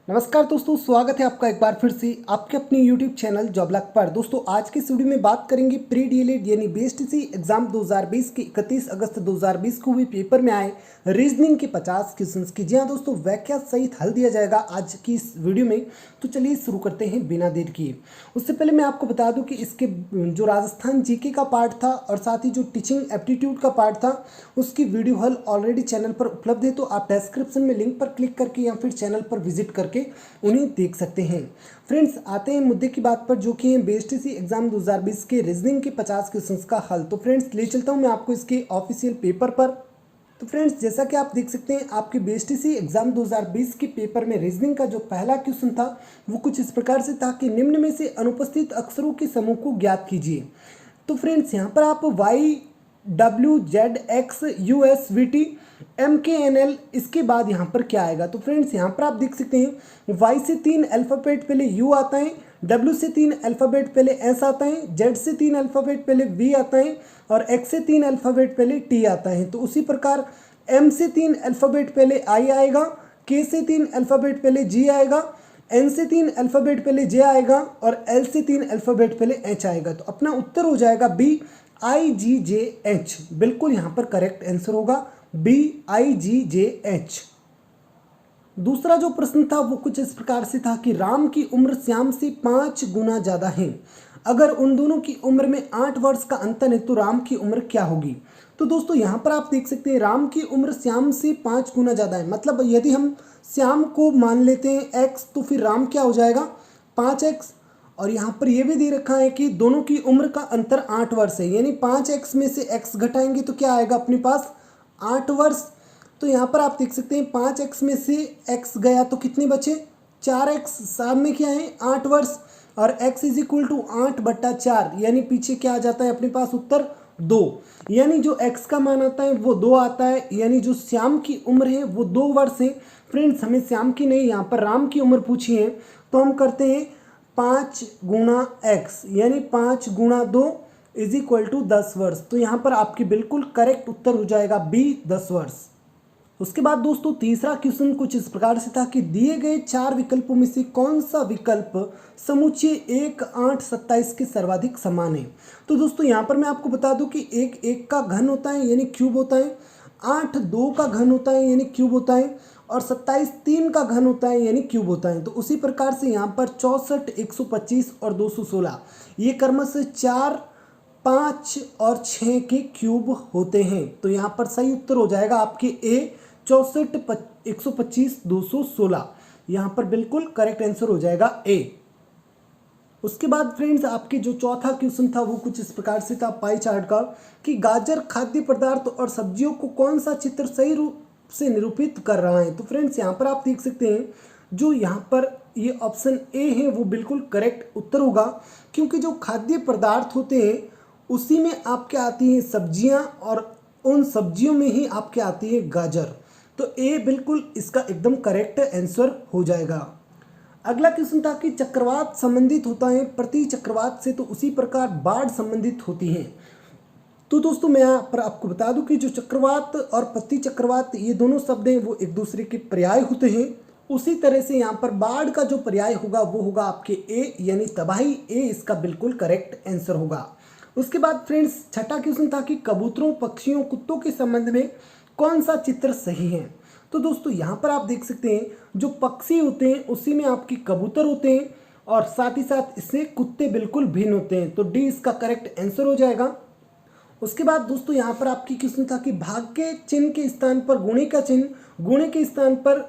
नमस्कार दोस्तों, स्वागत है आपका एक बार फिर से आपके अपने YouTube चैनल जॉब लक पर। दोस्तों आज की इस वीडियो में बात करेंगे प्री डीएलएड यानी बीएसटीसी एग्जाम 2020 के 31 अगस्त 2020 को हुए पेपर में आए रीजनिंग के 50 क्वेश्चंस की। जी हाँ दोस्तों, व्याख्या सहित हल दिया जाएगा आज की इस वीडियो में। तो चलिए शुरू करते हैं बिना देर किए। उससे पहले मैं आपको बता दूं कि इसके जो राजस्थान जीके का पार्ट था और साथ ही जो टीचिंग एप्टीट्यूड का पार्ट था उसकी वीडियो हल ऑलरेडी चैनल पर उपलब्ध है। तो आप डिस्क्रिप्शन में लिंक पर क्लिक करके या फिर चैनल पर विजिट करके उन्हें देख सकते हैं। फ्रेंड्स आते हैं मुद्दे की बात पर, जो कि है बीएसटीसी एग्जाम 2020 के रीजनिंग के 50 क्वेश्चंस का हल। तो फ्रेंड्स ले चलता हूं मैं आपको इसके ऑफिशियल पेपर पर। तो फ्रेंड्स जैसा कि आप देख सकते हैं, आपके बीएसटीसी एग्जाम 2020 के पेपर में रीजनिंग का जो पहला क्वेश्चन था वो कुछ इस प्रकार से था कि निम्न में से अनुपस्थित अक्षरों के समूह को ज्ञात कीजिए। तो फ्रेंड्स यहाँ पर आप Y W Z X U S V T M K N L, इसके बाद यहाँ पर क्या आएगा। तो फ्रेंड्स यहाँ पर आप देख सकते हैं वाई से 3 अल्फ़ाबेट पहले यू आता है, डब्ल्यू से 3 अल्फ़ाबेट पहले एस आता है, जेड से 3 अल्फ़ाबेट पहले वी आता है और एक्स से 3 अल्फ़ाबेट पहले टी आता है। तो उसी प्रकार एम से 3 अल्फ़ाबेट पहले आई आएगा, के से 3 अल्फ़ाबेट पहले जी आएगा, एन से 3 अल्फ़ाबेट पहले जे आएगा और एल से 3 अल्फ़ाबेट पहले एच आएगा। तो अपना उत्तर हो जाएगा B I G J H. बिल्कुल यहाँ पर करेक्ट आंसर होगा B I G J H. दूसरा जो प्रश्न था वो कुछ इस प्रकार से था कि राम की उम्र श्याम से 5 गुना ज़्यादा है। अगर उन दोनों की उम्र में 8 वर्ष का अंतर है तो राम की उम्र क्या होगी। तो दोस्तों यहाँ पर आप देख सकते हैं राम की उम्र श्याम से 5 गुना ज़्यादा है। मतलब यदि हम श्याम को मान लेते हैं x, तो फिर राम क्या हो जाएगा 5x। और यहाँ पर यह भी दे रखा है कि दोनों की उम्र का अंतर 8 वर्ष है, यानी 5x में से x घटाएंगे तो क्या आएगा अपने पास 8 वर्ष। तो यहाँ पर आप देख सकते हैं 5x में से x गया तो कितने बचे 4x, सामने क्या है 8 वर्ष और x इज इक्वल टू 8/4, यानी पीछे क्या आ जाता है अपने पास उत्तर 2, यानी जो x का मान आता है वो 2 आता है, यानी जो श्याम की उम्र है वो 2 वर्ष है। फ्रेंड्स हमें श्याम की नहीं, यहाँ पर राम की उम्र पूछी है तो हम करते हैं 5 गुणा x, यानी 5 गुणा 2 इज इक्वल टू 10 वर्ष। तो यहाँ पर आपकी बिल्कुल करेक्ट उत्तर हो जाएगा बी 10 वर्ष। उसके बाद दोस्तों तीसरा क्वेश्चन कुछ इस प्रकार से था कि दिए गए 4 विकल्पों में से कौन सा विकल्प समुच्चय 1, 8, 27 के सर्वाधिक समान है। तो दोस्तों यहाँ पर मैं आपको बता दूं कि 1 का घन होता है यानी क्यूब होता है, 8 2 का घन होता है यानी क्यूब होता है और 27 3 का घन होता है यानी क्यूब होता है। तो उसी प्रकार से यहाँ पर 64, 125 और 216 ये क्रमशः 4, 5 और 6 के क्यूब होते हैं। तो यहाँ पर सही उत्तर हो जाएगा आपके ए 64, 125, 216। यहाँ पर बिल्कुल करेक्ट आंसर हो जाएगा ए। उसके बाद फ्रेंड्स आपके जो चौथा क्वेश्चन था वो कुछ इस प्रकार से था पाई चार्ट का कि गाजर खाद्य पदार्थ और सब्जियों को कौन सा चित्र सही रूप से निरूपित कर रहा है। तो फ्रेंड्स यहाँ पर आप देख सकते हैं जो यहाँ पर ये ऑप्शन ए है वो बिल्कुल करेक्ट उत्तर होगा, क्योंकि जो खाद्य पदार्थ होते हैं उसी में आपके आती हैं सब्जियां और उन सब्जियों में ही आपके आती है गाजर। तो ए बिल्कुल इसका एकदम करेक्ट आंसर हो जाएगा। अगला क्वेश्चन था कि चक्रवात संबंधित होता है प्रति चक्रवात से, तो उसी प्रकार बाढ़ संबंधित होती है। तो दोस्तों मैं यहाँ पर आपको बता दूं कि जो चक्रवात और प्रति चक्रवात ये दोनों शब्द हैं वो एक दूसरे के पर्याय होते हैं। उसी तरह से यहाँ पर बाढ़ का जो पर्याय होगा वो होगा आपके ए यानी तबाही। ए इसका बिल्कुल करेक्ट आंसर होगा। उसके बाद फ्रेंड्स छठा क्वेश्चन था कि कबूतरों, पक्षियों, कुत्तों के संबंध में कौन सा चित्र सही है। तो दोस्तों यहाँ पर आप देख सकते हैं जो पक्षी होते हैं उसी में आपके कबूतर होते हैं और साथ ही साथ इससे कुत्ते बिल्कुल भिन्न होते हैं। तो डी इसका करेक्ट आंसर हो जाएगा। उसके बाद दोस्तों यहाँ पर आपकी क्वेश्चन था कि भाग के चिन्ह के स्थान पर गुणे का चिन्ह, गुणे के स्थान पर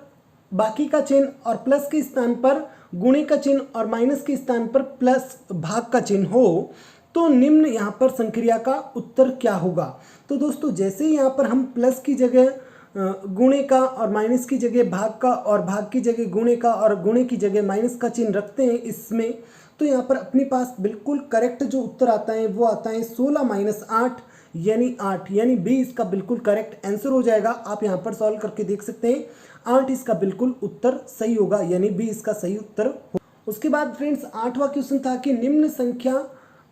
बाकी का चिन्ह और प्लस के स्थान पर गुणे का चिन्ह और माइनस के स्थान पर प्लस भाग का चिन्ह हो तो निम्न यहाँ पर संक्रिया का उत्तर क्या होगा। तो दोस्तों जैसे ही यहाँ पर हम प्लस की जगह गुणे का और माइनस की जगह भाग का और भाग की जगह गुणे का और गुणे की जगह माइनस का चिन्ह रखते हैं इसमें, तो यहाँ पर अपने पास बिल्कुल करेक्ट जो उत्तर आता है वो आता है 16 - 8 यानी 8, यानी बी इसका बिल्कुल करेक्ट आंसर हो जाएगा। आप यहाँ पर सॉल्व करके देख सकते हैं 8 इसका बिल्कुल उत्तर सही होगा, यानी बी इसका सही उत्तर हो। उसके बाद फ्रेंड्स 8वां क्वेश्चन था कि निम्न संख्या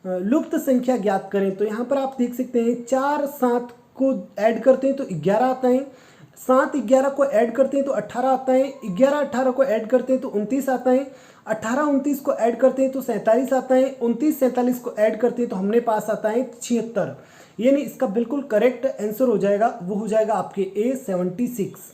लुप्त संख्या ज्ञात करें। तो यहाँ पर आप देख सकते हैं 4, 7 को ऐड करते हैं तो 11 आता है, 7 11 को ऐड करते हैं तो 18 आता है, 11 18 को ऐड करते हैं तो 29 आता है, 18 29 को ऐड करते हैं तो 47 आता है, 29 47 को ऐड करते हैं तो हमने पास आता है 76। यानी इसका बिल्कुल करेक्ट आंसर हो जाएगा, वो हो जाएगा आपके A 76।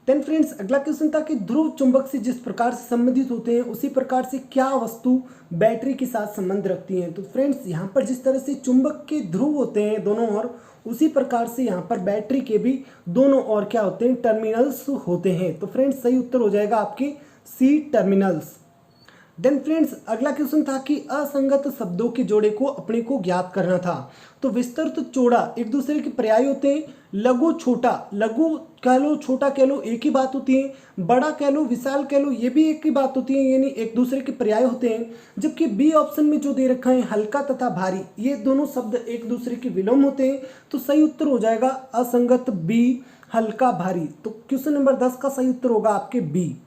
देन फ्रेंड्स अगला क्वेश्चन था कि ध्रुव चुंबक से जिस प्रकार से संबंधित होते हैं उसी प्रकार से क्या वस्तु बैटरी के साथ संबंध रखती हैं। तो फ्रेंड्स यहाँ पर जिस तरह से चुंबक के ध्रुव होते हैं दोनों ओर, उसी प्रकार से यहाँ पर बैटरी के भी दोनों ओर क्या होते हैं, टर्मिनल्स होते हैं। तो फ्रेंड्स सही उत्तर हो जाएगा आपके C टर्मिनल्स। देन फ्रेंड्स अगला क्वेश्चन था कि असंगत शब्दों के जोड़े को अपने को ज्ञात करना था। तो विस्तृत तो चौड़ा एक दूसरे के पर्याय होते हैं, लघु छोटा, लघु कह लो छोटा कह लो एक ही बात होती है, बड़ा कह लो विशाल कह लो ये भी एक ही बात होती है, यानी एक दूसरे के पर्याय होते हैं। जबकि बी ऑप्शन में जो दे रखा है हल्का तथा भारी, ये दोनों शब्द एक दूसरे के विलोम होते हैं। तो सही उत्तर हो जाएगा असंगत बी, हल्का भारी। तो क्वेश्चन नंबर 10 का सही उत्तर होगा आपके बी।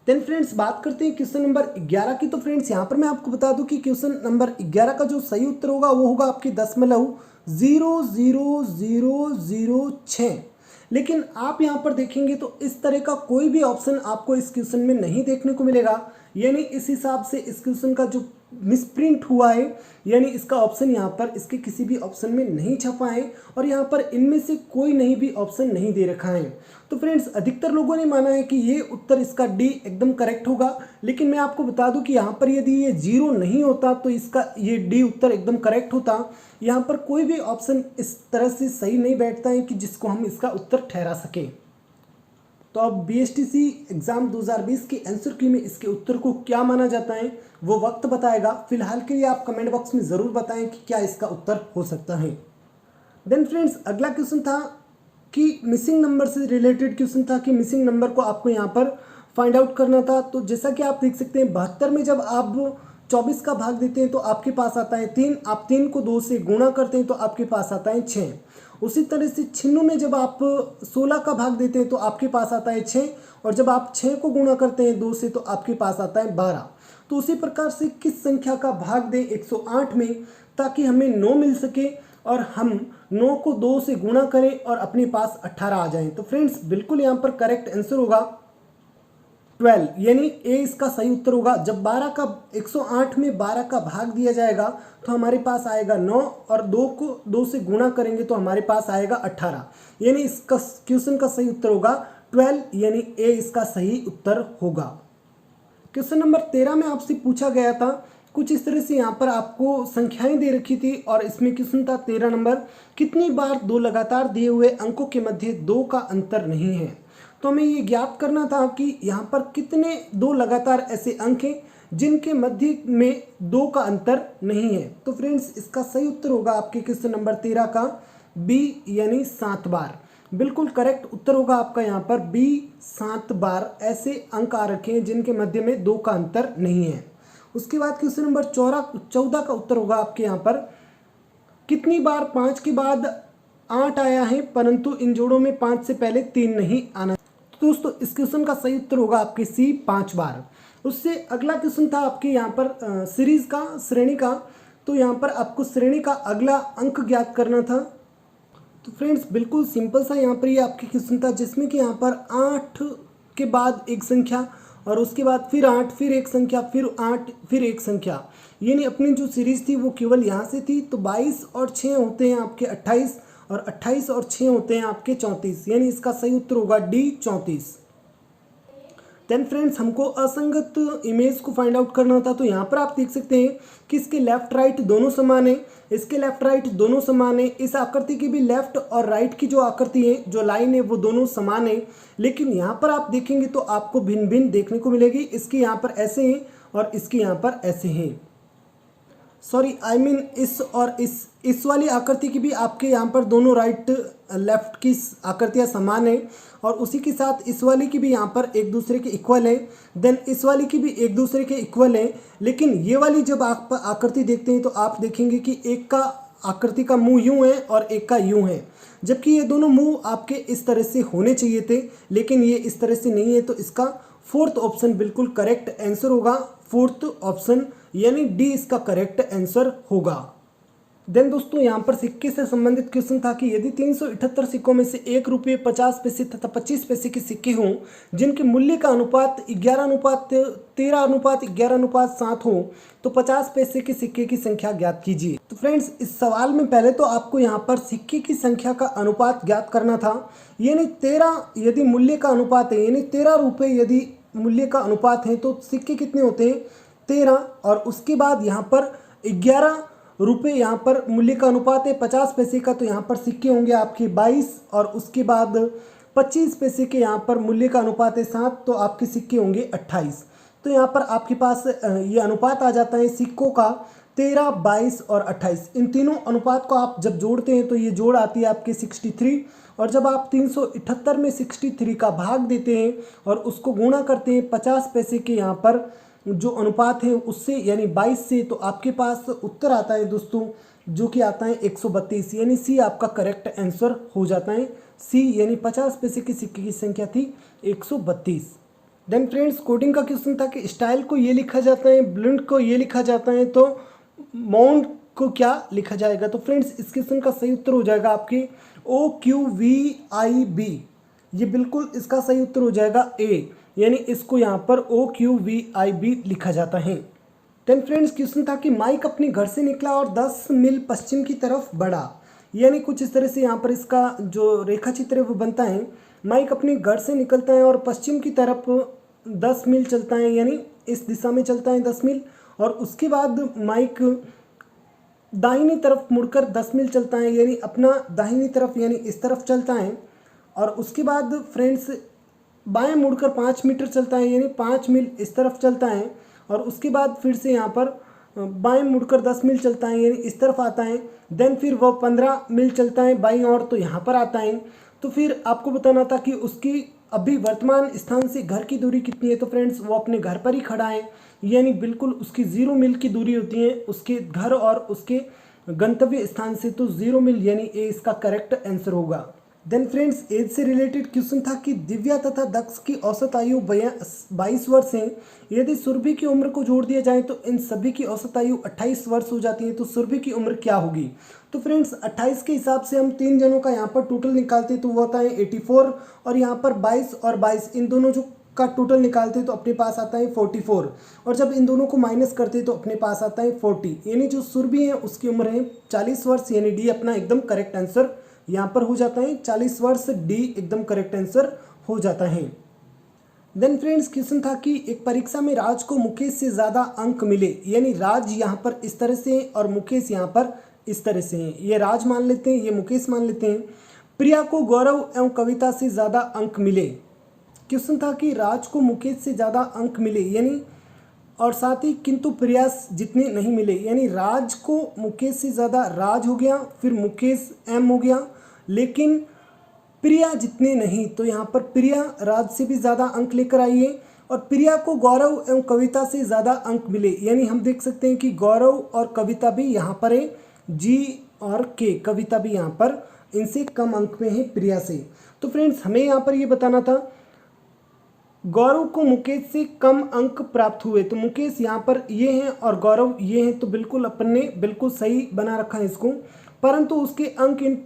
देन फ्रेंड्स बात करते हैं क्वेश्चन नंबर 11 की। तो फ्रेंड्स यहाँ पर मैं आपको बता दूं कि क्वेश्चन नंबर 11 का जो सही उत्तर होगा वो होगा आपके 0.00006। लेकिन आप यहाँ पर देखेंगे तो इस तरह का कोई भी ऑप्शन आपको इस क्वेश्चन में नहीं देखने को मिलेगा। यानी इस हिसाब से इस क्वेश्चन का जो मिसप्रिंट हुआ है, यानी इसका ऑप्शन यहाँ पर इसके किसी भी ऑप्शन में नहीं छपा है और यहाँ पर इनमें से कोई नहीं भी ऑप्शन नहीं दे रखा है। तो फ्रेंड्स अधिकतर लोगों ने माना है कि ये उत्तर इसका डी एकदम करेक्ट होगा। लेकिन मैं आपको बता दूं कि यहाँ पर यदि ये 0 नहीं होता तो इसका ये डी उत्तर एकदम करेक्ट होता। यहाँ पर कोई भी ऑप्शन इस तरह से सही नहीं बैठता है कि जिसको हम इसका उत्तर ठहरा सकें। तो अब BSTC एग्जाम 2020 के आंसर की में इसके उत्तर को क्या माना जाता है वो वक्त बताएगा। फिलहाल के लिए आप कमेंट बॉक्स में ज़रूर बताएं कि क्या इसका उत्तर हो सकता है। देन फ्रेंड्स अगला क्वेश्चन था कि मिसिंग नंबर से रिलेटेड क्वेश्चन था कि मिसिंग नंबर को आपको यहाँ पर फाइंड आउट करना था। तो जैसा कि आप देख सकते हैं 72 में जब आप 24 का भाग देते हैं तो आपके पास आता है 3, आप 3 को 2 से गुणा करते हैं तो आपके पास आता है 6। उसी तरह से 96 में जब आप 16 का भाग देते हैं तो आपके पास आता है 6, और जब आप 6 को गुणा करते हैं 2 से तो आपके पास आता है 12। तो उसी प्रकार से किस संख्या का भाग दें 108 में ताकि हमें 9 मिल सके और हम 9 को 2 से गुणा करें और अपने पास 18 आ जाएं। तो फ्रेंड्स बिल्कुल यहाँ पर करेक्ट आंसर होगा 12, यानी ए इसका सही उत्तर होगा। जब 12 का 108 में 12 का भाग दिया जाएगा तो हमारे पास आएगा 9 और 2 को 2 से गुणा करेंगे तो हमारे पास आएगा 18, यानी इसका क्वेश्चन का सही उत्तर होगा 12, यानी ए इसका सही उत्तर होगा। क्वेश्चन नंबर 13 में आपसे पूछा गया था कुछ इस तरह से, यहाँ पर आपको संख्याएं दे रखी थी और इसमें क्वेश्चन था 13 नंबर, कितनी बार 2 लगातार दिए हुए अंकों के मध्य 2 का अंतर नहीं है। तो हमें ये ज्ञात करना था कि यहाँ पर कितने 2 लगातार ऐसे अंक हैं जिनके मध्य में 2 का अंतर नहीं है। तो फ्रेंड्स इसका सही उत्तर होगा आपके क्वेश्चन नंबर 13 का बी, यानी 7 बार। बिल्कुल करेक्ट उत्तर होगा आपका यहाँ पर बी, 7 बार ऐसे अंक आ रखे हैं जिनके मध्य में 2 का अंतर नहीं है। उसके बाद क्वेश्चन नंबर 14 का उत्तर होगा आपके यहाँ पर, कितनी बार 5 के बाद 8 आया है परंतु इन जोड़ों में 5 से पहले 3 नहीं आना। तो दोस्तों इस क्वेश्चन का सही उत्तर होगा आपके सी, 5 बार। उससे अगला क्वेश्चन था आपके यहाँ पर सीरीज का, श्रेणी का। तो यहाँ पर आपको श्रेणी का अगला अंक ज्ञात करना था। तो फ्रेंड्स बिल्कुल सिंपल सा यहाँ पर ये आपके क्वेश्चन था जिसमें कि यहाँ पर 8 के बाद एक संख्या और उसके बाद फिर 8, फिर एक संख्या, फिर 8, फिर एक संख्या, यानी अपनी जो सीरीज थी वो केवल यहाँ से थी। तो 22 और 6 होते हैं आपके 28 और 28 और 6 होते हैं आपके 34, यानी इसका सही उत्तर होगा डी, 34। देन फ्रेंड्स हमको असंगत इमेज को फाइंड आउट करना था। तो यहाँ पर आप देख सकते हैं कि इसके लेफ्ट राइट दोनों समान है, इसके लेफ्ट राइट दोनों समान है, इस आकृति की भी लेफ्ट और राइट की जो आकृति है, जो लाइन है वो दोनों समान है। लेकिन यहाँ पर आप देखेंगे तो आपको भिन्न भिन्न देखने को मिलेगी। इसके यहाँ पर ऐसे हैं और इसके यहाँ पर ऐसे हैं, सॉरी आई मीन इस और इस वाली आकृति की भी आपके यहाँ पर दोनों राइट लेफ्ट की आकृतियाँ समान है और उसी के साथ इस वाली की भी यहाँ पर एक दूसरे के इक्वल है। देन इस वाली की भी एक दूसरे के इक्वल है। लेकिन ये वाली जब आप आकृति देखते हैं तो आप देखेंगे कि एक का आकृति का मुंह यूं है और एक का यूं है, जबकि ये दोनों मुंह आपके इस तरह से होने चाहिए थे, लेकिन ये इस तरह से नहीं है। तो इसका फोर्थ ऑप्शन बिल्कुल करेक्ट आंसर होगा, फोर्थ ऑप्शन यानी डी इसका करेक्ट आंसर होगा। देन दोस्तों यहाँ पर सिक्के से संबंधित क्वेश्चन था कि यदि 378 सिक्कों में से 1 रुपये 50 पैसे तथा 25 पैसे के सिक्के हों जिनके मूल्य का अनुपात 11:13:11:7 हो तो 50 पैसे के सिक्के की संख्या ज्ञात कीजिए। तो फ्रेंड्स इस सवाल में पहले तो आपको यहाँ पर सिक्के की संख्या का अनुपात ज्ञात करना था। यानी 13 यदि मूल्य का अनुपात है, यानी 13 रुपये यदि मूल्य का अनुपात है तो सिक्के कितने होते हैं 13, और उसके बाद यहाँ पर 11 रुपये यहाँ पर मूल्य का अनुपात है 50 पैसे का, तो यहाँ पर सिक्के होंगे आपके 22, और उसके बाद 25 पैसे के यहाँ पर मूल्य का अनुपात है 7, तो आपके सिक्के होंगे 28। तो यहाँ पर आपके पास ये अनुपात आ जाता है सिक्कों का 13, 22 और 28। इन तीनों अनुपात को आप जब जोड़ते हैं तो ये जोड़ आती है आपके 63, और जब आप 378 में 63 का भाग देते हैं और उसको गुणा करते हैं 50 पैसे के यहाँ पर जो अनुपात है उससे, यानी 22 से, तो आपके पास उत्तर आता है दोस्तों जो कि आता है 132, यानी सी आपका करेक्ट आंसर हो जाता है। सी यानी 50 पैसे के सिक्के की संख्या थी 132। देन फ्रेंड्स कोडिंग का क्वेश्चन था कि स्टाइल को ये लिखा जाता है, ब्लूंट को ये लिखा जाता है, तो माउंट को क्या लिखा जाएगा। तो फ्रेंड्स इस क्वेश्चन का सही उत्तर हो जाएगा आपके OQVIB। ये बिल्कुल इसका सही उत्तर हो जाएगा ए, यानी इसको यहाँ पर OQVIB लिखा जाता है। देन फ्रेंड्स क्वेश्चन था कि माइक अपने घर से निकला और 10 मील पश्चिम की तरफ बढ़ा। यानी कुछ इस तरह से यहाँ पर इसका जो रेखा चित्र है वो बनता है। माइक अपने घर से निकलता है और पश्चिम की तरफ 10 मील चलता है, यानी इस दिशा में चलता है 10 मील, और उसके बाद माइक दाहिनी तरफ मुड़कर 10 मील चलता है, यानी अपना दाहिनी तरफ यानी इस तरफ चलता है, और उसके बाद फ्रेंड्स बाएं मुड़कर 5 मीटर चलता है, यानी 5 मील इस तरफ चलता है, और उसके बाद फिर से यहाँ पर बाएं मुड़कर 10 मील चलता है, यानी इस तरफ आता है। देन फिर वह 15 मील चलता है बाईं ओर, तो यहाँ पर आता है। तो फिर आपको बताना था कि उसकी अभी वर्तमान स्थान से घर की दूरी कितनी है। तो फ्रेंड्स वो अपने घर पर ही खड़ा है, यानी बिल्कुल उसकी 0 मील की दूरी होती है उसके घर और उसके गंतव्य स्थान से, तो 0 मील यानी ए इसका करेक्ट आंसर होगा। देन फ्रेंड्स एज से रिलेटेड क्वेश्चन था कि दिव्या तथा दक्ष की औसत आयु 22 वर्ष है। यदि सुरभि की उम्र को जोड़ दिया जाए तो इन सभी की औसत आयु 28 वर्ष हो जाती है। तो सुरभि की उम्र क्या होगी। तो फ्रेंड्स 28 के हिसाब से हम 3 जनों का यहाँ पर टोटल निकालते हैं तो वो होता है 84, और यहाँ पर 22 और 22 इन दोनों जो का टोटल निकालते हैं तो अपने पास आता है 44, और जब इन दोनों को माइनस करते हैं तो अपने पास आता है 40, यानी जो सुरभि है उसकी उम्र है 40 वर्ष, यानी डी अपना एकदम करेक्ट आंसर यहाँ पर हो जाता है 40 वर्ष, डी एकदम करेक्ट आंसर हो जाता है। देन फ्रेंड्स क्वेश्चन था कि एक परीक्षा में राज को मुकेश से ज़्यादा अंक मिले, यानी राज यहाँ पर इस तरह से है और मुकेश यहाँ पर इस तरह से है। ये राज मान लेते हैं, ये मुकेश मान लेते हैं। प्रिया को गौरव एवं कविता से ज़्यादा अंक मिले। क्वेश्चन था कि राज को मुकेश से ज़्यादा अंक मिले, यानी और साथ ही किंतु प्रयास जितने नहीं मिले, यानी राज को मुकेश से ज़्यादा राज हो गया, फिर मुकेश एम हो गया, लेकिन प्रिया जितने नहीं। तो यहाँ पर प्रिया राज से भी ज़्यादा अंक लेकर आई है, और प्रिया को गौरव एवं कविता से ज़्यादा अंक मिले, यानी हम देख सकते हैं कि गौरव और कविता भी यहाँ पर है, जी और के, कविता भी यहाँ पर इनसे कम अंक में है प्रिया से। तो फ्रेंड्स हमें यहाँ पर ये बताना था गौरव को मुकेश से कम अंक प्राप्त हुए। तो मुकेश यहाँ पर ये हैं और गौरव ये हैं, तो बिल्कुल अपन ने बिल्कुल सही बना रखा है इसको, परंतु उसके अंक इन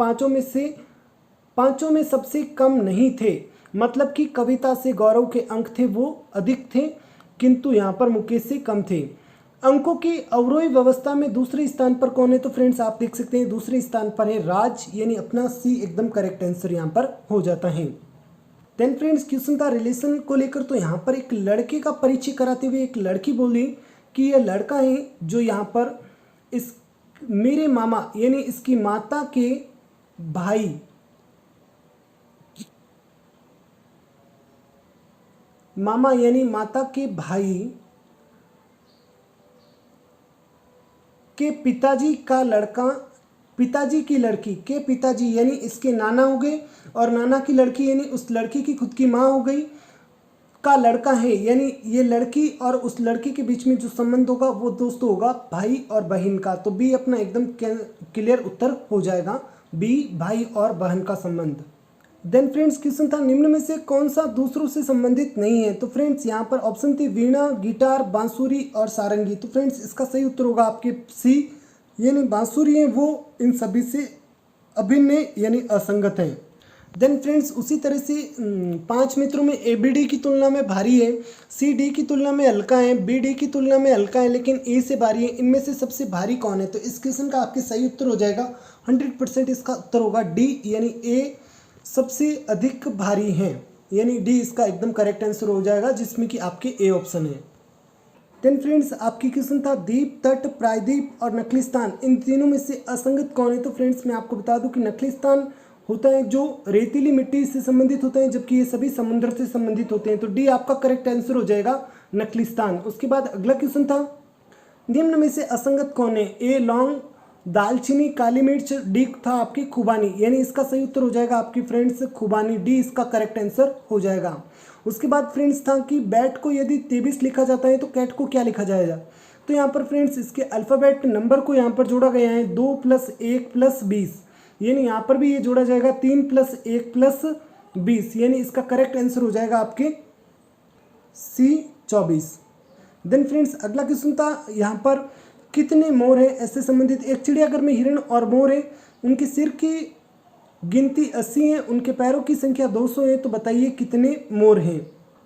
पांचों में सबसे कम नहीं थे। मतलब कि कविता से गौरव के अंक थे वो अधिक थे, किंतु यहाँ पर मुकेश से कम थे। अंकों की अवरोही व्यवस्था में दूसरे स्थान पर कौन है। तो फ्रेंड्स आप देख सकते हैं दूसरे स्थान पर है राज, यानी अपना सी एकदम करेक्ट आंसर यहाँ पर हो जाता है। देन फ्रेंड्स क्वेश्चन था रिलेशन को लेकर। तो यहाँ पर एक लड़के का परिचय कराते हुए एक लड़की बोली कि यह लड़का है जो यहाँ पर इस मेरे मामा यानी इसकी माता के भाई मामा यानी माता के भाई के पिताजी का लड़का, पिताजी की लड़की के पिताजी यानी इसके नाना हो गए, और नाना की लड़की यानी उस लड़की की खुद की माँ हो गई का लड़का है, यानी ये लड़की और उस लड़की के बीच में जो संबंध होगा वो दोस्तों होगा भाई और बहन का। तो बी अपना एकदम क्लियर उत्तर हो जाएगा, बी भाई और बहन का संबंध। देन फ्रेंड्स क्वेश्चन था निम्न में से कौन सा दूसरों से संबंधित नहीं है। तो फ्रेंड्स यहाँ पर ऑप्शन थी वीणा, गिटार, बांसुरी और सारंगी। तो फ्रेंड्स इसका सही उत्तर होगा आपके सी, यानी बांसुरी हैं वो इन सभी से अभिन्न यानी असंगत हैं। देन फ्रेंड्स उसी तरह से 5 मित्रों में ए बी डी की तुलना में भारी है, सी डी की तुलना में हल्का है, बी डी की तुलना में हल्का है लेकिन ए से भारी है। इनमें से सबसे भारी कौन है? तो इस क्वेश्चन का आपके सही उत्तर हो जाएगा 100%। इसका उत्तर होगा डी, यानी ए सबसे अधिक भारी हैं, यानी डी इसका एकदम करेक्ट आंसर हो जाएगा, जिसमें कि आपके ए ऑप्शन है। देन फ्रेंड्स आपकी क्वेश्चन था द्वीप, तट, प्रायद्वीप और नखलिस्तान, इन तीनों में से असंगत कौन है? तो फ्रेंड्स मैं आपको बता दूं कि नखलिस्तान होता है जो रेतीली मिट्टी से संबंधित होता है, जबकि ये सभी समुद्र से संबंधित होते हैं। तो डी आपका करेक्ट आंसर हो जाएगा नखलिस्तान। उसके बाद अगला क्वेश्चन था निम्न में से असंगत कौन है? ए लौंग, दालचीनी, काली मिर्च, डी था आपकी खुबानी, यानी इसका सही उत्तर हो जाएगा आपकी फ्रेंड्स खुबानी, डी इसका करेक्ट आंसर हो जाएगा। उसके बाद फ्रेंड्स था कि बैट को यदि 23 लिखा जाता है तो कैट को क्या लिखा जाएगा? तो यहाँ पर फ्रेंड्स इसके अल्फ़ाबेट नंबर को यहाँ पर जोड़ा गया है 2 + 1 + 20, यानी यहाँ पर भी ये जोड़ा जाएगा 3 + 1 + 20, यानी इसका करेक्ट आंसर हो जाएगा आपके सी 24। देन फ्रेंड्स अगला क्वेश्चन था यहाँ पर कितने मोर है ऐसे संबंधित? एक चिड़ियाघर में हिरण और मोर है, उनके सिर की गिनती 80 है, उनके पैरों की संख्या 200 है, तो बताइए कितने मोर हैं?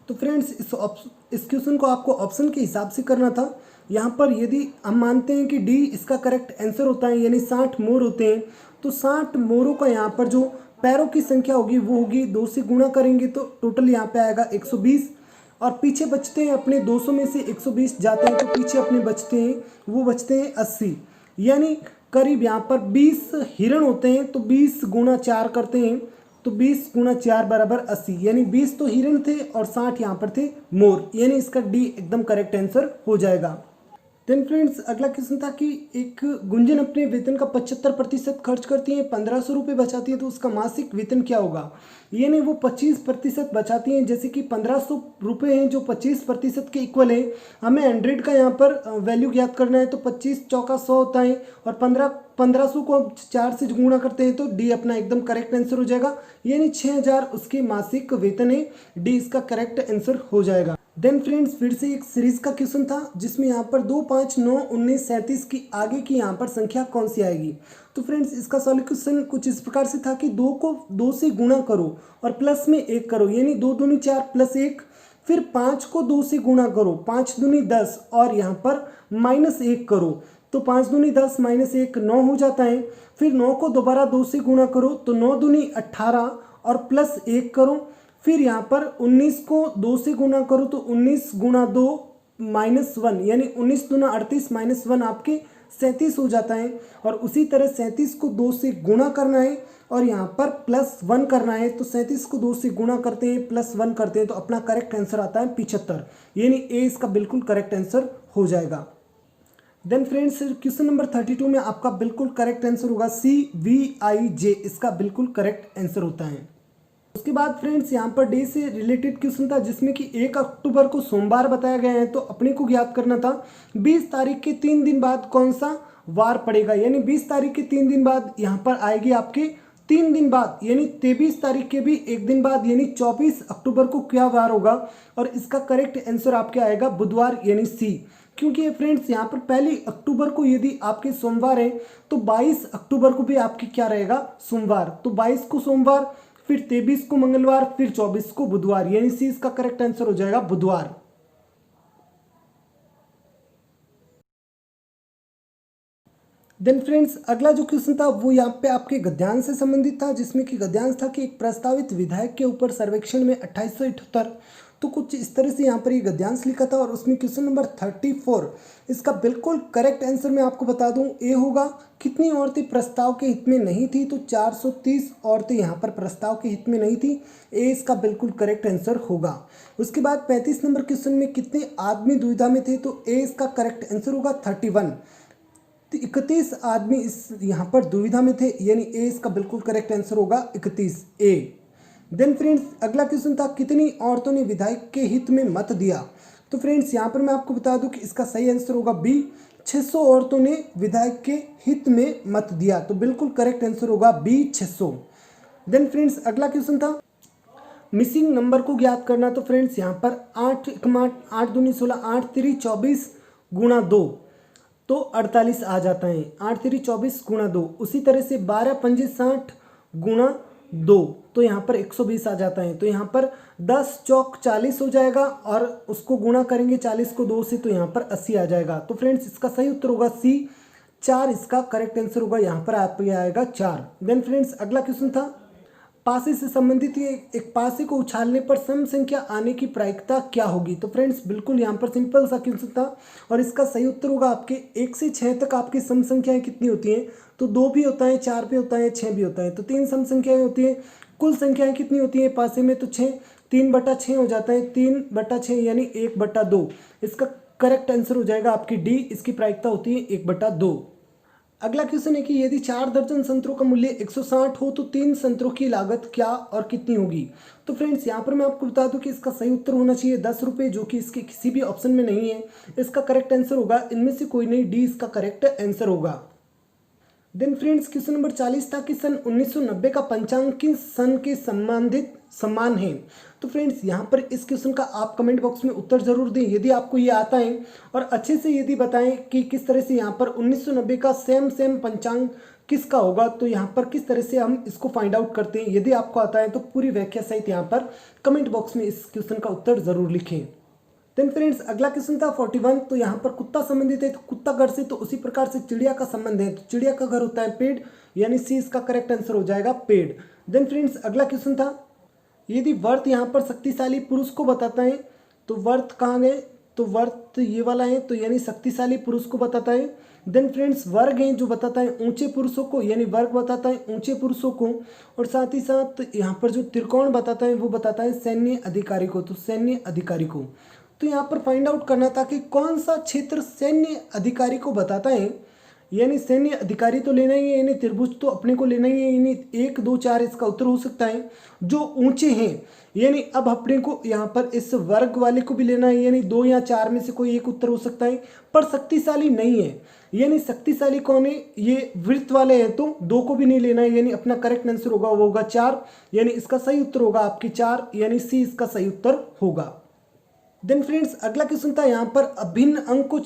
तो फ्रेंड्स इस क्वेश्चन को आपको ऑप्शन के हिसाब से करना था। यहाँ पर यदि हम मानते हैं कि डी इसका करेक्ट आंसर होता है, यानी 60 मोर होते हैं, तो 60 मोरों का यहाँ पर जो पैरों की संख्या होगी वो होगी 2 से गुणा करेंगे तो टोटल यहाँ पे आएगा 120, और पीछे बचते हैं अपने 200 में से 120 जाते हैं तो पीछे अपने बचते हैं वो बचते हैं 80, यानी करीब यहाँ पर 20 हिरण होते हैं, तो 20 × 4 करते हैं तो 20 × 4 = 80, यानी 20 तो हिरण थे और 60 यहाँ पर थे मोर, यानी इसका डी एकदम करेक्ट आंसर हो जाएगा। देन फ्रेंड्स अगला क्वेश्चन था कि एक गुंजन अपने वेतन का 75% खर्च करती है, 1500 रुपये बचाती है, तो उसका मासिक वेतन क्या होगा? यानी वो 25% बचाती हैं, जैसे कि 1500 रुपये हैं जो 25% के इक्वल है। हमें 100 का यहाँ पर वैल्यू ज्ञात करना है, तो 25 चौका 100 होता है और 1500 को 4 से गुणा करते हैं तो डी अपना एकदम करेक्ट आंसर हो जाएगा, यानी 6000 उसके मासिक वेतन है, डी इसका करेक्ट आंसर हो जाएगा। देन फ्रेंड्स फिर से एक सीरीज का क्वेश्चन था जिसमें यहाँ पर 2, 5, 9, 19, 37 की आगे की यहाँ पर संख्या कौन सी आएगी? तो फ्रेंड्स इसका सॉल्यूशन कुछ इस प्रकार से था कि 2 को 2 से गुणा करो और प्लस में 1 करो, यानी 2 दूनी 4 + 1, फिर 5 को 2 से गुणा करो, 5 दूनी 10 और यहाँ पर -1 करो, तो 5 दूनी 10 -1 9 हो जाता है। फिर 9 को दोबारा 2 से गुणा करो तो 9 दूनी 18 और +1 करो, फिर यहाँ पर 19 को 2 से गुणा करो तो 19 × 2 -1, यानी 19 दूना 38 -1 आपके 37 हो जाता है। और उसी तरह 37 को 2 से गुणा करना है और यहाँ पर +1 करना है, तो 37 को 2 से गुणा करते हैं +1 करते हैं तो अपना करेक्ट आंसर आता है 75, यानी ए इसका बिल्कुल करेक्ट आंसर हो जाएगा। देन फ्रेंड्स क्वेश्चन नंबर 32 में आपका बिल्कुल करेक्ट आंसर होगा CVIJ, इसका बिल्कुल करेक्ट आंसर होता है। उसके बाद फ्रेंड्स यहाँ पर डे से रिलेटेड क्वेश्चन था जिसमें कि 1 अक्टूबर को सोमवार बताया गया है, तो अपने को ज्ञात करना था 20 तारीख के 3 दिन बाद कौन सा वार पड़ेगा, यानी 20 तारीख के 3 दिन बाद यहाँ पर आएगी आपके 3 दिन बाद, यानी 23 तारीख के भी 1 दिन बाद, यानी 24 अक्टूबर को क्या वार होगा? और इसका करेक्ट आंसर आपके आएगा बुधवार, यानी सी, क्योंकि फ्रेंड्स यहाँ पर 1 अक्टूबर को यदि आपके सोमवार है तो 22 अक्टूबर को भी आपकी क्या रहेगा? सोमवार, तो 22 को सोमवार, फिर 23 को मंगलवार, फिर 24 को बुधवार, यानी सी इसका करेक्ट आंसर हो जाएगा बुधवार। देन फ्रेंड्स अगला जो क्वेश्चन था वो यहाँ पे आपके गद्यांश से संबंधित था, जिसमें कि गद्यांश था कि एक प्रस्तावित विधायक के ऊपर सर्वेक्षण में 2878, तो कुछ इस तरह से यहाँ पर ये गद्यांश लिखा था। और उसमें क्वेश्चन नंबर 34 इसका बिल्कुल करेक्ट आंसर मैं आपको बता दूं ए होगा। कितनी औरतें प्रस्ताव के हित में नहीं थी? तो 430 औरतें यहाँ पर प्रस्ताव के हित में नहीं थी, ए इसका बिल्कुल करेक्ट आंसर होगा। उसके बाद 35 नंबर क्वेश्चन में कितने आदमी दुविधा में थे? तो ए इसका करेक्ट आंसर होगा 31, 31 आदमी इस यहाँ पर दुविधा में थे, यानी ए इसका बिल्कुल करेक्ट आंसर होगा 31, ए। देन फ्रेंड्स अगला क्वेश्चन था कितनी औरतों ने विधायक के हित में मत दिया? तो फ्रेंड्स यहाँ पर मैं आपको बता दूं कि इसका सही आंसर होगा बी, 600 औरतों ने विधायक के हित में मत दिया, तो बिल्कुल करेक्ट आंसर होगा बी, 600। देन फ्रेंड्स अगला क्वेश्चन था मिसिंग नंबर को ज्ञात करना। तो फ्रेंड्स यहाँ पर 8 8 दूनी 16, 8 3 24 × 2, तो 48 आ जाता है। 8 3 24 गुणा 2, उसी तरह से 12 पंजे 60 गुणा 2, तो यहाँ पर 120 आ जाता है। तो यहाँ पर 10 चौक 40 हो जाएगा और उसको गुणा करेंगे 40 को 2 से, तो यहाँ पर 80 आ जाएगा। तो फ्रेंड्स इसका सही उत्तर होगा सी, 4 इसका करेक्ट आंसर होगा। यहाँ पर आप आएगा 4। देन फ्रेंड्स अगला क्वेश्चन था पासे से संबंधित ये एक पासे को उछालने पर सम संख्या आने की प्रायिकता क्या होगी। तो फ्रेंड्स बिल्कुल यहाँ पर सिंपल सा क्वेश्चन था और इसका सही उत्तर होगा आपके 1 से 6 तक आपकी सम संख्याएं कितनी होती हैं। तो 2 भी होता है, 4 भी होता है, 6 भी होता है, तो 3 सम संख्याएं होती हैं। कुल संख्याएं कितनी होती है पासे में, तो 6, 3/6 हो जाता है, 3/6 यानी 1/2। इसका करेक्ट आंसर हो जाएगा आपकी डी, इसकी प्रायिकता होती है 1/2। अगला क्वेश्चन है कि यदि 4 दर्जन संतरों का मूल्य 160 हो तो 3 संतरों की लागत क्या और कितनी होगी। तो फ्रेंड्स यहाँ पर मैं आपको बता दूं कि इसका सही उत्तर होना चाहिए 10 रुपये, जो कि इसके किसी भी ऑप्शन में नहीं है। इसका करेक्ट आंसर होगा इनमें से कोई नहीं, डी इसका करेक्ट आंसर होगा। देन फ्रेंड्स क्वेश्चन नंबर 40 था कि सन 1990 का पंचांग किस सन के संबंधित समान है। तो फ्रेंड्स यहाँ पर इस क्वेश्चन का आप कमेंट बॉक्स में उत्तर जरूर दें यदि आपको ये आता है, और अच्छे से यदि बताएं कि किस तरह से यहाँ पर 1990 का सेम पंचांग किसका होगा। तो यहाँ पर किस तरह से हम इसको फाइंड आउट करते हैं, यदि आपको आता है तो पूरी व्याख्या सहित यहाँ पर कमेंट बॉक्स में इस क्वेश्चन का उत्तर जरूर लिखें। देन फ्रेंड्स अगला क्वेश्चन था 41, तो यहाँ पर कुत्ता संबंधित है, तो कुत्ता घर से, तो उसी प्रकार से चिड़िया का संबंध है, तो चिड़िया का घर होता है पेड़, यानी सी इसका करेक्ट आंसर हो जाएगा पेड़। देन फ्रेंड्स अगला क्वेश्चन था यदि वर्त यहाँ पर शक्तिशाली पुरुष को बताता है, तो वर्त कहाँ गए, तो वर्त ये वाला है, तो यानी शक्तिशाली पुरुष को बताता है। देन फ्रेंड्स वर्ग है जो बताता है ऊंचे पुरुषों को, यानी वर्ग बताता है ऊंचे पुरुषों को, और साथ ही साथ यहाँ पर जो त्रिकोण बताता है वो बताता है सैन्य अधिकारी को, तो सैन्य अधिकारी को। तो यहाँ पर फाइंड आउट करना था कि कौन सा क्षेत्र सैन्य अधिकारी को बताता है, यानी सैन्य अधिकारी तो लेना ही है, यानी त्रिभुज तो अपने को लेना ही है, यानी 1 2 4 इसका उत्तर हो सकता है। जो ऊंचे हैं, यानी अब अपने को यहाँ पर इस वर्ग वाले को भी लेना है, यानी 2 या 4 में से कोई एक उत्तर हो सकता है, पर शक्तिशाली नहीं है। यानी शक्तिशाली कौन है, ये वृत्त वाले हैं, तो 2 को भी नहीं लेना है, यानी अपना करेक्ट आंसर होगा वो होगा 4, यानी इसका सही उत्तर होगा आपकी 4, यानी सी इसका सही उत्तर होगा। देन फ्रेंड्स अगला क्वेश्चन था यहाँ पर अभिन्न अंक को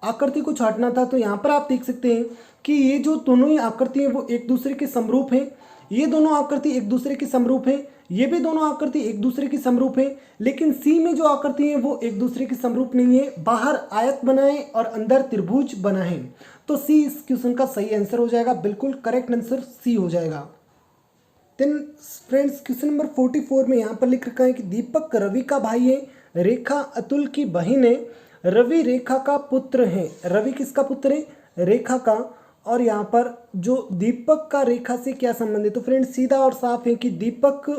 आकृति को छांटना था। तो यहाँ पर आप देख सकते हैं कि ये जो दोनों ही आकृति हैं वो एक दूसरे के समरूप हैं, ये दोनों आकृति एक दूसरे के समरूप हैं, ये भी दोनों आकृति एक दूसरे के समरूप हैं, लेकिन सी में जो आकृति है वो एक दूसरे के समरूप नहीं है। बाहर आयत बना है और अंदर त्रिभुज बना है, तो सी इस क्वेश्चन का सही आंसर हो जाएगा, बिल्कुल करेक्ट आंसर सी हो जाएगा। देन फ्रेंड्स क्वेश्चन नंबर 44 में यहाँ पर लिख रखा है कि दीपक रवि का भाई है, रेखा अतुल की बहन है, रवि रेखा का पुत्र है। रवि किसका पुत्र है, रेखा का। और यहाँ पर जो दीपक का रेखा से क्या संबंध है, तो फ्रेंड्स सीधा और साफ है कि दीपक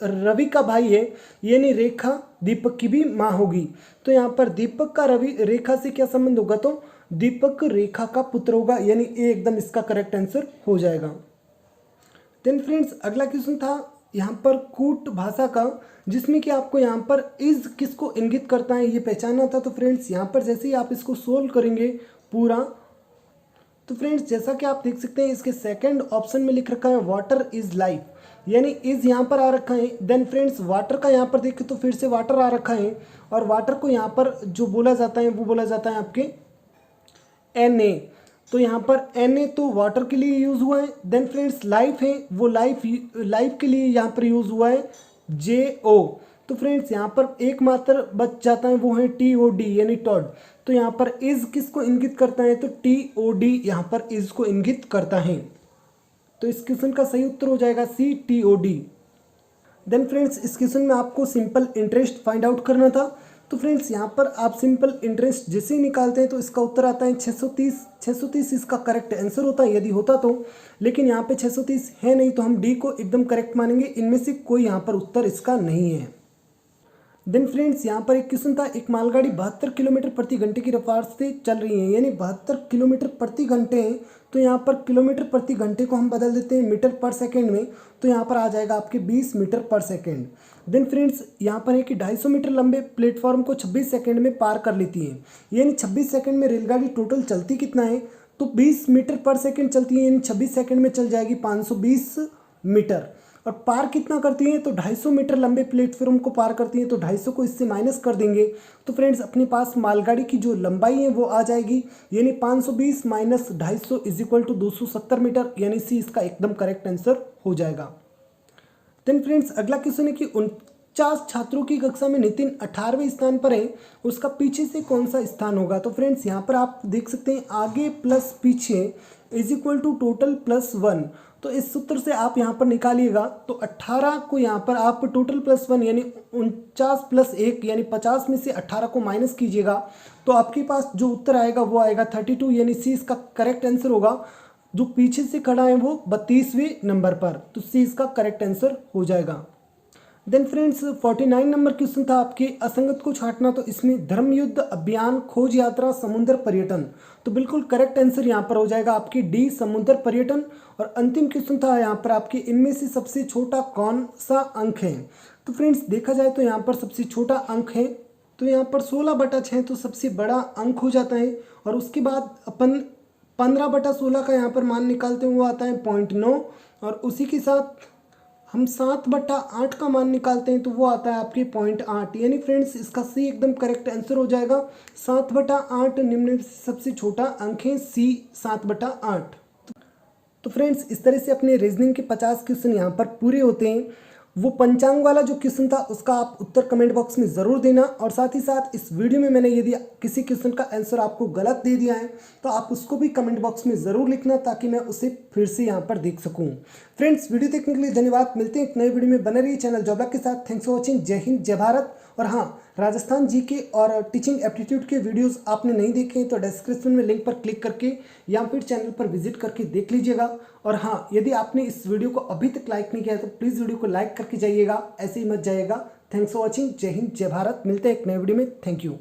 रवि का भाई है, यानी रेखा दीपक की भी माँ होगी। तो यहाँ पर दीपक का रवि रेखा से क्या संबंध होगा, तो दीपक रेखा का पुत्र होगा, यानी ए एकदम इसका करेक्ट आंसर हो जाएगा। देन फ्रेंड्स अगला क्वेश्चन था यहाँ पर कूट भाषा का, जिसमें कि आपको यहाँ पर इज किसको इंगित करता है ये पहचानना था। तो फ्रेंड्स यहाँ पर जैसे ही आप इसको सोल्व करेंगे पूरा, तो फ्रेंड्स जैसा कि आप देख सकते हैं इसके सेकंड ऑप्शन में लिख रखा है वाटर इज लाइफ, यानी इज यहाँ पर आ रखा है। देन फ्रेंड्स वाटर का यहाँ पर देखें तो फिर से वाटर आ रखा है, और वाटर को यहाँ पर जो बोला जाता है वो बोला जाता है आपके Na, तो यहाँ पर Na तो वाटर के लिए यूज़ हुआ है। देन फ्रेंड्स लाइफ है वो लाइफ के लिए यहाँ पर यूज़ हुआ है Jo। तो फ्रेंड्स यहाँ पर एक मात्र बच जाता है वो है TOD, यानी टॉड। तो यहाँ पर इज किसको इंगित करता है, तो TOD यहाँ पर इज को इंगित करता है। तो इस क्वेश्चन का सही उत्तर हो जाएगा सी, TOD। देन फ्रेंड्स इस क्वेश्चन में आपको सिंपल इंटरेस्ट फाइंड आउट करना था। तो फ्रेंड्स यहाँ पर आप सिंपल इंटरेस्ट जैसे ही निकालते हैं तो इसका उत्तर आता है 630 इसका करेक्ट आंसर होता है यदि होता तो, लेकिन यहाँ पे 630 है नहीं, तो हम डी को एकदम करेक्ट मानेंगे, इनमें से कोई यहाँ पर उत्तर इसका नहीं है। देन फ्रेंड्स यहाँ पर एक क्वेश्चन था, एक मालगाड़ी 72 किलोमीटर प्रति घंटे की रफ्तार से चल रही है, यानी 72 किलोमीटर प्रति घंटे है, तो यहाँ पर किलोमीटर प्रति घंटे को हम बदल देते हैं मीटर पर सेकंड में, तो यहाँ पर आ जाएगा आपके 20 मीटर पर सेकंड। देन फ्रेंड्स यहाँ पर है कि 250 मीटर लंबे प्लेटफॉर्म को 26 सेकंड में पार कर लेती है, यानी 26 सेकंड में रेलगाड़ी टोटल चलती कितना है, तो 20 मीटर पर सेकंड चलती है, यानी 26 सेकंड में चल जाएगी 520 मीटर। और पार कितना करती हैं तो 250 मीटर लंबे प्लेटफॉर्म को पार करती हैं, तो 250 को इससे माइनस कर देंगे तो फ्रेंड्स अपने पास मालगाड़ी की जो लंबाई है वो आ जाएगी, यानी 520 minus 250 is equal to 270 metre, यानी सी इसका एकदम करेक्ट आंसर हो जाएगा। देन फ्रेंड्स अगला क्वेश्चन है कि 49 छात्रों की कक्षा में नितिन 18वें स्थान पर है, उसका पीछे से कौन सा स्थान होगा। तो फ्रेंड्स यहाँ पर आप देख सकते हैं आगे प्लस पीछे is equal to total plus 1, तो इस सूत्र से आप यहाँ पर निकालिएगा तो 18 को यहाँ पर आप टोटल प्लस 1 यानी 49 प्लस 1 यानी 50 में से 18 को माइनस कीजिएगा तो आपके पास जो उत्तर आएगा वो आएगा 32, यानी सी इसका करेक्ट आंसर होगा। जो पीछे से खड़ा है वो 32वें नंबर पर, तो सी इसका करेक्ट आंसर हो जाएगा। देन फ्रेंड्स 49 नंबर क्वेश्चन था आपके असंगत को छांटना, तो इसमें धर्मयुद्ध, अभियान, खोज यात्रा, समुद्र पर्यटन, तो बिल्कुल करेक्ट आंसर यहाँ पर हो जाएगा आपकी डी समुद्र पर्यटन। और अंतिम क्वेश्चन था यहाँ पर आपके इनमें से सबसे छोटा कौन सा अंक है। तो फ्रेंड्स देखा जाए तो यहाँ पर सबसे छोटा अंक है तो यहाँ पर 16/6 तो सबसे बड़ा अंक हो जाता है, और उसके बाद अपन 15/16 का यहाँ पर मान निकालते हैं वो आता है 0.9, और उसी के साथ हम 7/8 का मान निकालते हैं तो वो आता है आपके 0.8, यानी फ्रेंड्स इसका सी एकदम करेक्ट आंसर हो जाएगा। 7/8 निम्न में सबसे छोटा अंक है सी 7/8। तो फ्रेंड्स इस तरह से अपने रीजनिंग के 50 क्वेश्चन यहाँ पर पूरे होते हैं। वो पंचांग वाला जो क्वेश्चन था उसका आप उत्तर कमेंट बॉक्स में ज़रूर देना, और साथ ही साथ इस वीडियो में मैंने यदि किसी क्वेश्चन का आंसर आपको गलत दे दिया है तो आप उसको भी कमेंट बॉक्स में ज़रूर लिखना ताकि मैं उसे फिर से यहाँ पर देख सकूँ। फ्रेंड्स वीडियो देखने के लिए धन्यवाद, मिलते हैं एक नई वीडियो में, बने रहिए चैनल जॉब लक के साथ। थैंक्स फॉर वॉचिंग, जय हिंद जय भारत। और हाँ, राजस्थान जीके और टीचिंग एप्टीट्यूड के वीडियोस आपने नहीं देखे हैं तो डिस्क्रिप्शन में लिंक पर क्लिक करके या फिर चैनल पर विजिट करके देख लीजिएगा। और हाँ, यदि आपने इस वीडियो को अभी तक लाइक नहीं किया है तो प्लीज़ वीडियो को लाइक करके जाइएगा, ऐसे ही मत जाइएगा। थैंक्स फॉर वॉचिंग, जय हिंद जय भारत। मिलते हैं एक नए वीडियो में, थैंक यू।